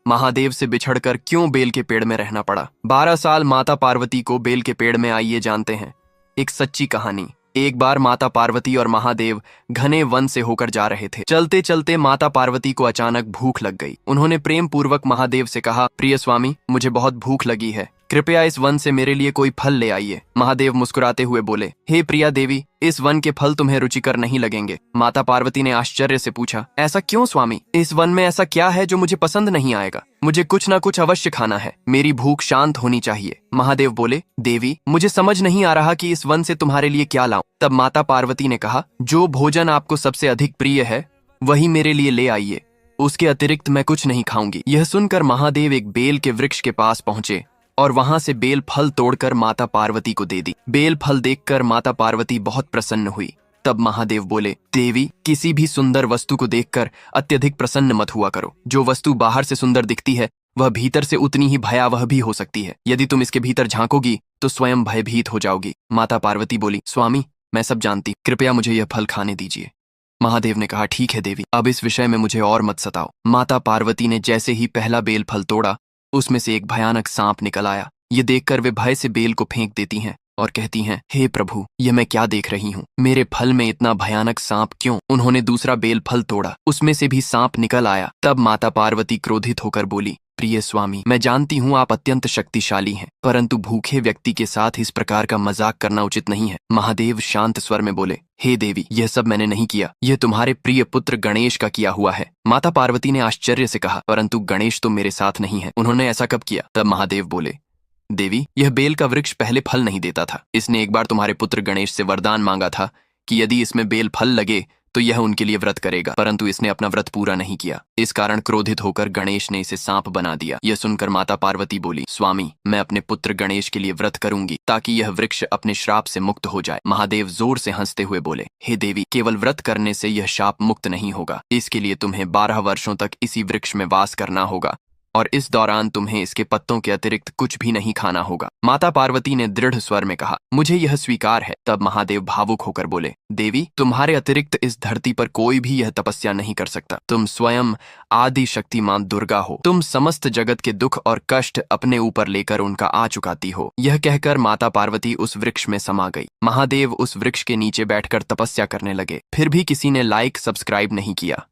महादेव से बिछड़कर क्यों बेल के पेड़ में रहना पड़ा। 12 साल माता पार्वती को बेल के पेड़ में आइए जानते हैं। एक सच्ची कहानी। एक बार माता पार्वती और महादेव घने वन से होकर जा रहे थे। चलते चलते माता पार्वती को अचानक भूख लग गई। उन्होंने प्रेम पूर्वक महादेव से कहा, प्रिय स्वामी, मुझे बहुत भूख लगी है, कृपया इस वन से मेरे लिए कोई फल ले आइए। महादेव मुस्कुराते हुए बोले, हे प्रिया देवी, इस वन के फल तुम्हें रुचिकर नहीं लगेंगे। माता पार्वती ने आश्चर्य से पूछा, ऐसा क्यों स्वामी? इस वन में ऐसा क्या है जो मुझे पसंद नहीं आएगा? मुझे कुछ ना कुछ अवश्य खाना है, मेरी भूख शांत होनी चाहिए। महादेव बोले, देवी, मुझे समझ नहीं आ रहा कि इस वन से तुम्हारे लिए क्या लाऊं। तब माता पार्वती ने कहा, जो भोजन आपको सबसे अधिक प्रिय है वही मेरे लिए ले आइए, उसके अतिरिक्त मैं कुछ नहीं खाऊंगी। यह सुनकर महादेव एक बेल के वृक्ष के पास पहुंचे और वहां से बेल फल तोड़कर माता पार्वती को दे दी। बेल फल देखकर माता पार्वती बहुत प्रसन्न हुई। तब महादेव बोले, देवी, किसी भी सुंदर वस्तु को देखकर अत्यधिक प्रसन्न मत हुआ करो। जो वस्तु बाहर से सुंदर दिखती है वह भीतर से उतनी ही भयावह भी हो सकती है। यदि तुम इसके भीतर झांकोगी तो स्वयं भयभीत हो जाओगी। माता पार्वती बोली, स्वामी, मैं सब जानती, कृपया मुझे यह फल खाने दीजिए। महादेव ने कहा, ठीक है देवी, अब इस विषय में मुझे और मत सताओ। माता पार्वती ने जैसे ही पहला बेल फल तोड़ा, उसमें से एक भयानक सांप निकल आया। ये देखकर वे भय से बेल को फेंक देती हैं और कहती हैं, हे प्रभु, यह मैं क्या देख रही हूँ? मेरे फल में इतना भयानक सांप क्यों? उन्होंने दूसरा बेल फल तोड़ा, उसमें से भी सांप निकल आया। तब माता पार्वती क्रोधित होकर बोली, प्रिय स्वामी, मैं जानती हूँ आप अत्यंत शक्तिशाली हैं, परंतु भूखे व्यक्ति के साथ इस प्रकार का मजाक करना उचित नहीं है। महादेव शांत स्वर में बोले, हे देवी, यह सब मैंने नहीं किया, यह तुम्हारे प्रिय पुत्र गणेश का किया हुआ है। माता पार्वती ने आश्चर्य से कहा, परंतु गणेश तो मेरे साथ नहीं है, उन्होंने ऐसा कब किया? तब महादेव बोले, देवी, यह बेल का वृक्ष पहले फल नहीं देता था। इसने एक बार तुम्हारे पुत्र गणेश से वरदान मांगा था कि यदि इसमें बेल फल लगे तो यह उनके लिए व्रत करेगा, परंतु इसने अपना व्रत पूरा नहीं किया। इस कारण क्रोधित होकर गणेश ने इसे सांप बना दिया। यह सुनकर माता पार्वती बोली, स्वामी, मैं अपने पुत्र गणेश के लिए व्रत करूंगी ताकि यह वृक्ष अपने श्राप से मुक्त हो जाए। महादेव जोर से हंसते हुए बोले, हे देवी, केवल व्रत करने से यह शाप मुक्त नहीं होगा। इसके लिए तुम्हें 12 वर्षों तक इसी वृक्ष में वास करना होगा और इस दौरान तुम्हें इसके पत्तों के अतिरिक्त कुछ भी नहीं खाना होगा। माता पार्वती ने दृढ़ स्वर में कहा, मुझे यह स्वीकार है। तब महादेव भावुक होकर बोले, देवी, तुम्हारे अतिरिक्त इस धरती पर कोई भी यह तपस्या नहीं कर सकता। तुम स्वयं आदि शक्तिमान दुर्गा हो। तुम समस्त जगत के दुख और कष्ट अपने ऊपर लेकर उनका आ चुकाती हो। यह कहकर माता पार्वती उस वृक्ष में समा गई। महादेव उस वृक्ष के नीचे बैठकर तपस्या करने लगे। फिर भी किसी ने लाइक सब्सक्राइब नहीं किया।